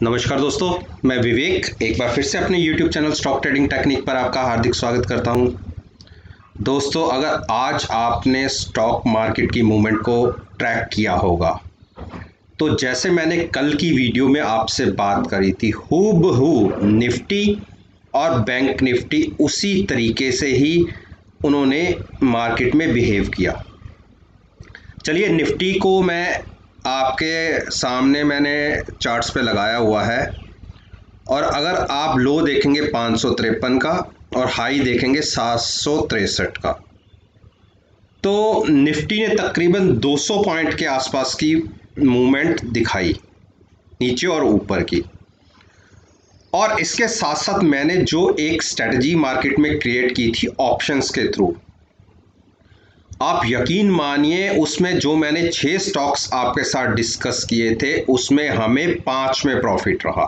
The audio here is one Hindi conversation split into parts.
नमस्कार दोस्तों, मैं विवेक एक बार फिर से अपने YouTube channel stock trading technique पर आपका हार्दिक स्वागत करता हूं। दोस्तों, अगर आज आपने स्टॉक मार्केट की मूवमेंट को ट्रैक किया होगा तो जैसे मैंने कल की वीडियो में आपसे बात करी थी, हूबहू निफ्टी और बैंक निफ्टी उसी तरीके से ही उन्होंने मार्केट में बिहेव किया। चलिए, निफ्टी को मैं आपके सामने मैंने चार्ट्स पे लगाया हुआ है और अगर आप लो देखेंगे 553 का और हाई देखेंगे 763 का, तो निफ्टी ने तकरीबन 200 पॉइंट के आसपास की मूवमेंट दिखाई, नीचे और ऊपर की। और इसके साथ साथ मैंने जो एक स्ट्रेटजी मार्केट में क्रिएट की थी ऑप्शंस के थ्रू, आप यकीन मानिए उसमें जो मैंने 6 स्टॉक्स आपके साथ डिस्कस किए थे उसमें हमें 5 में प्रॉफिट रहा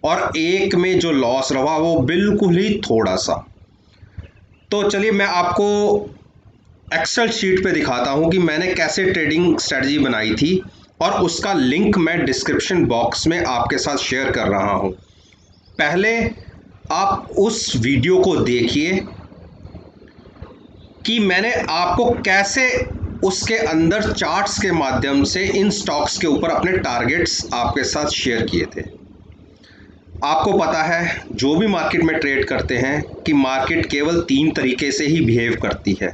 और एक में जो लॉस रहा वो बिल्कुल ही थोड़ा सा। तो चलिए मैं आपको एक्सेल शीट पे दिखाता हूं कि मैंने कैसे ट्रेडिंग स्ट्रेटजी बनाई थी और उसका लिंक मैं डिस्क्रिप्शन बॉक्स में आपके साथ शेयर कर रहा हूं। पहले आप उस वीडियो को देखिए कि मैंने आपको कैसे उसके अंदर चार्ट्स के माध्यम से इन स्टॉक्स के ऊपर अपने टारगेट्स आपके साथ शेयर किए थे। आपको पता है जो भी मार्केट में ट्रेड करते हैं कि मार्केट केवल 3 तरीके से ही बिहेव करती है,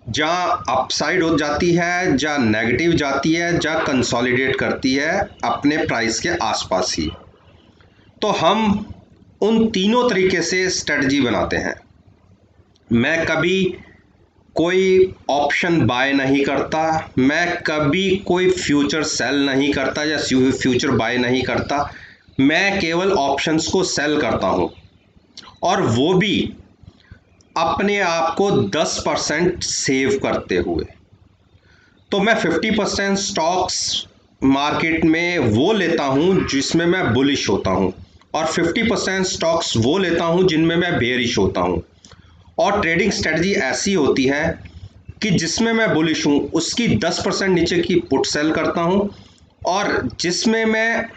जहाँ अपसाइड हो जाती है, जहाँ नेगेटिव जाती है, जहाँ कंसोलिडेट करती है अपने प्राइस के आसपास ही। तो हम उन तीनों तरीके से स्ट्रेटजी बनाते हैं। मैं कभी कोई ऑप्शन बाय नहीं करता, मैं कभी कोई फ्यूचर सेल नहीं करता या फ्यूचर बाय नहीं करता, मैं केवल ऑप्शंस को सेल करता हूं और वो भी अपने आप को 10% सेव करते हुए। तो मैं 50% स्टॉक्स मार्केट में वो लेता हूं जिसमें मैं बुलिश होता हूं और 50% स्टॉक्स वो लेता हूं जिनमें मैं बेयरिश होता हूं। और ट्रेडिंग स्ट्रेटजी ऐसी होती है कि जिसमें मैं बुलिश हूँ उसकी 10% नीचे की पुट सेल करता हूँ और जिसमें मैं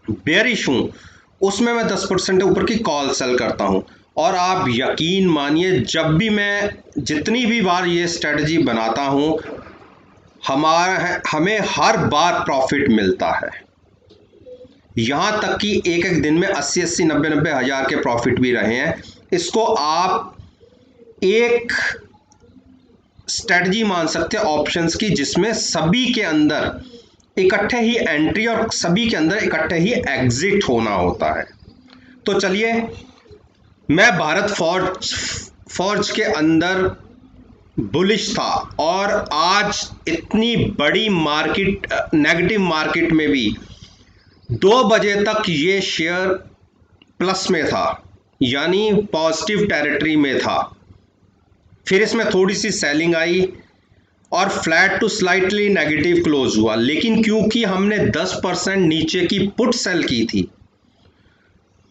बेयरिश हूँ उसमें मैं 10% ऊपर की कॉल सेल करता हूँ। और आप यकीन मानिए जब भी मैं जितनी भी बार ये स्ट्रेटजी बनाता हूँ हमें हर बार प्रॉफिट मिलता है। यहाँ तक कि एक एक दिन में 80-80 90-90 हज़ार के प्रॉफिट भी रहे हैं। इसको आप एक स्ट्रेटजी मान सकते हैं ऑप्शंस की, जिसमें सभी के अंदर इकट्ठे ही एंट्री और सभी के अंदर इकट्ठे ही एग्जिट होना होता है। तो चलिए, मैं भारत फॉर्ज के अंदर बुलिश था और आज इतनी बड़ी मार्केट, नेगेटिव मार्केट में भी 2 बजे तक ये शेयर प्लस में था, यानी पॉजिटिव टेरिटरी में था। फिर इसमें थोड़ी सी सेलिंग आई और flat to slightly negative close हुआ, लेकिन क्योंकि हमने 10% नीचे की पुट सेल की थी,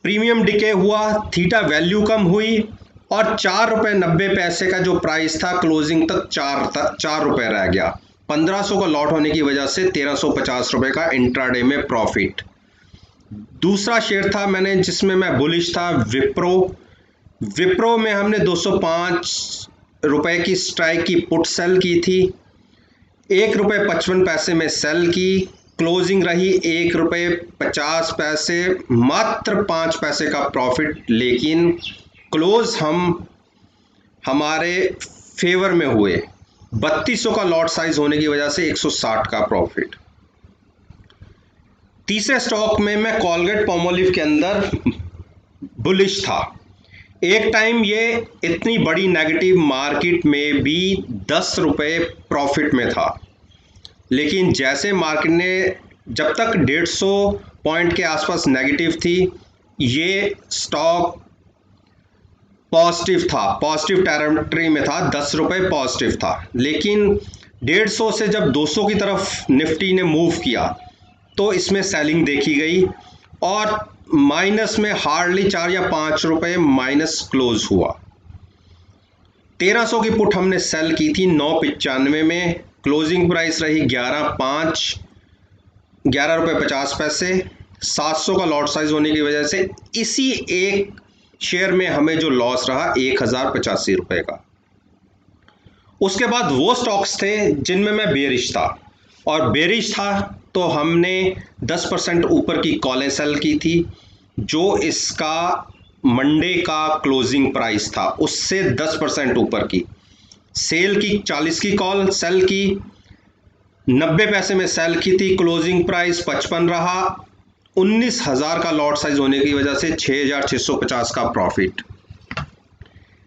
प्रीमियम डिके हुआ, थीटा वैल्यू कम हुई और 4 रुपये 90 पैसे का जो प्राइस था क्लोजिंग तक 4 रुपये रह गया। 1500 का लॉट होने की वजह से 1350 रुपये का इंट्राडे में प्रॉफिट। दूसरा शेयर था मैंने जिसमें मैं बुलिश था, विप्रो में हमने 205 रुपए की स्ट्राइक की पुट सेल की थी, 1 रुपये 55 पैसे में सेल की, क्लोजिंग रही 1 रुपये 50 पैसे, मात्र 5 पैसे का प्रॉफिट, लेकिन क्लोज हमारे फेवर में हुए। 3200 का लॉट साइज होने की वजह से 160 का प्रॉफिट। तीसरे स्टॉक में मैं कॉलगेट पॉमोलिव के अंदर बुलिश था। एक टाइम ये इतनी बड़ी नेगेटिव मार्केट में भी 10 रुपये प्रॉफिट में था, लेकिन जैसे मार्केट ने, जब तक 150 पॉइंट के आसपास नेगेटिव थी, ये स्टॉक पॉजिटिव था, पॉजिटिव टेरिटरी में था, 10 रुपये पॉजिटिव था। लेकिन 150 से जब 200 की तरफ निफ्टी ने मूव किया तो इसमें सेलिंग देखी गई और माइनस में हार्डली 4 या 5 रुपए माइनस क्लोज हुआ। 1300 की पुट हमने सेल की थी 995 में, क्लोजिंग प्राइस रही 11 रुपये 50 पैसे, 700 का लॉट साइज होने की वजह से इसी एक शेयर में हमें जो लॉस रहा 1085 रुपए का। उसके बाद वो स्टॉक्स थे जिनमें मैं बेरिश था, और बेरिश था तो हमने 10% ऊपर की कॉलें सेल की थी, जो इसका मंडे का क्लोजिंग प्राइस था उससे 10% ऊपर की सेल की। 40 की कॉल सेल की, 90 पैसे में सेल की थी, क्लोजिंग प्राइस 55 रहा, 19,000 का लॉट साइज होने की वजह से 6,650 का प्रॉफिट।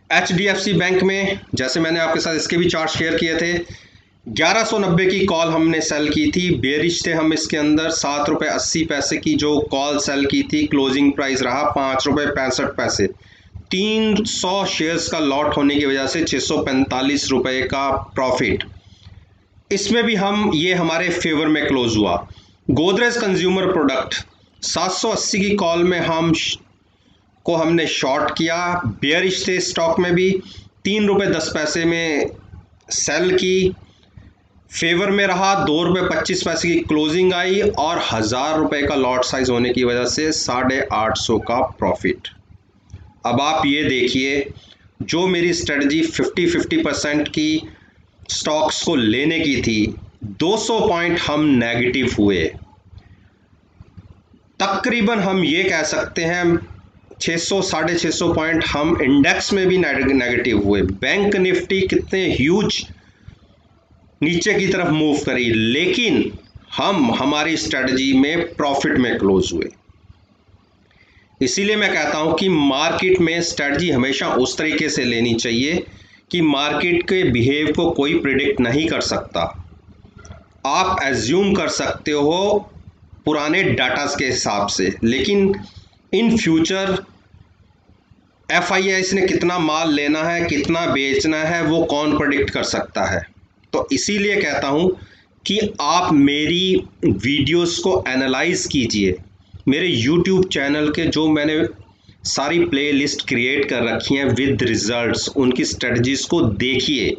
HDFC बैंक में जैसे मैंने आपके साथ इसके भी चार्ट शेयर किए थे, 1190 की कॉल हमने सेल की थी, बेरिश थे हम इसके अंदर, 7 रुपये 80 पैसे की जो कॉल सेल की थी, क्लोजिंग प्राइस रहा 5 रुपये 65 पैसे। 300 शेयर्स का लॉट होने की वजह से 645 रुपये का प्रॉफिट। इसमें भी हम ये हमारे फेवर में क्लोज हुआ। गोदरेज कंज्यूमर प्रोडक्ट 780 की कॉल में हमने शॉर्ट किया, बेयरिश थे स्टॉक में भी, 3 रुपये 10 पैसे में सेल की, फेवर में रहा, 2 रुपये 25 पैसे की क्लोजिंग आई और 1,000 रुपये का लॉट साइज होने की वजह से 850 का प्रॉफिट। अब आप ये देखिए, जो मेरी स्ट्रेटजी 50-50% की स्टॉक्स को लेने की थी, 200 पॉइंट हम नेगेटिव हुए। तकरीबन हम ये कह सकते हैं 600-650 पॉइंट हम इंडेक्स में भी नेगेटिव हुए। बैंक निफ्टी कितने ह्यूज नीचे की तरफ मूव करी, लेकिन हम हमारी स्ट्रेटजी में प्रॉफिट में क्लोज हुए। इसीलिए मैं कहता हूं कि मार्केट में स्ट्रेटजी हमेशा उस तरीके से लेनी चाहिए कि मार्केट के बिहेव को कोई प्रिडिक्ट नहीं कर सकता। आप एज्यूम कर सकते हो पुराने डाटा के हिसाब से, लेकिन इन फ्यूचर FIS ने कितना माल लेना है, कितना बेचना है, वो कौन प्रेडिक्ट कर सकता है। तो इसीलिए कहता हूं कि आप मेरी वीडियोस को एनालाइज कीजिए। मेरे YouTube चैनल के जो मैंने सारी प्लेलिस्ट क्रिएट कर रखी हैं विद रिजल्ट्स, उनकी स्ट्रेटजीज को देखिए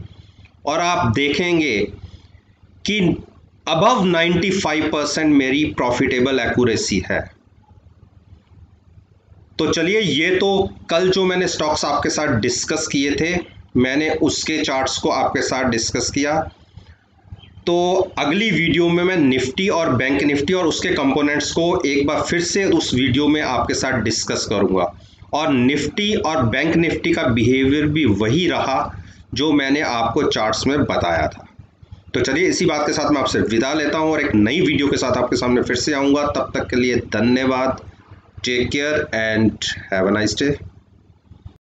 और आप देखेंगे कि अबव 95% मेरी प्रॉफिटेबल एक्यूरेसी है। तो चलिए, ये तो कल जो मैंने स्टॉक्स आपके साथ डिस्कस किए थे, मैंने उसके चार्ट्स को आपके साथ डिस्कस किया। तो अगली वीडियो में मैं निफ्टी और बैंक निफ्टी और उसके कंपोनेंट्स को एक बार फिर से उस वीडियो में आपके साथ डिस्कस करूंगा, और निफ्टी और बैंक निफ्टी का बिहेवियर भी वही रहा जो मैंने आपको चार्ट्स में बताया था। तो चलिए, इसी बात के साथ मैं आपसे विदा लेता हूं और एक नई वीडियो के साथ आपके सामने फिर से आऊँगा। तब तक के लिए धन्यवाद। Take care and have a nice day.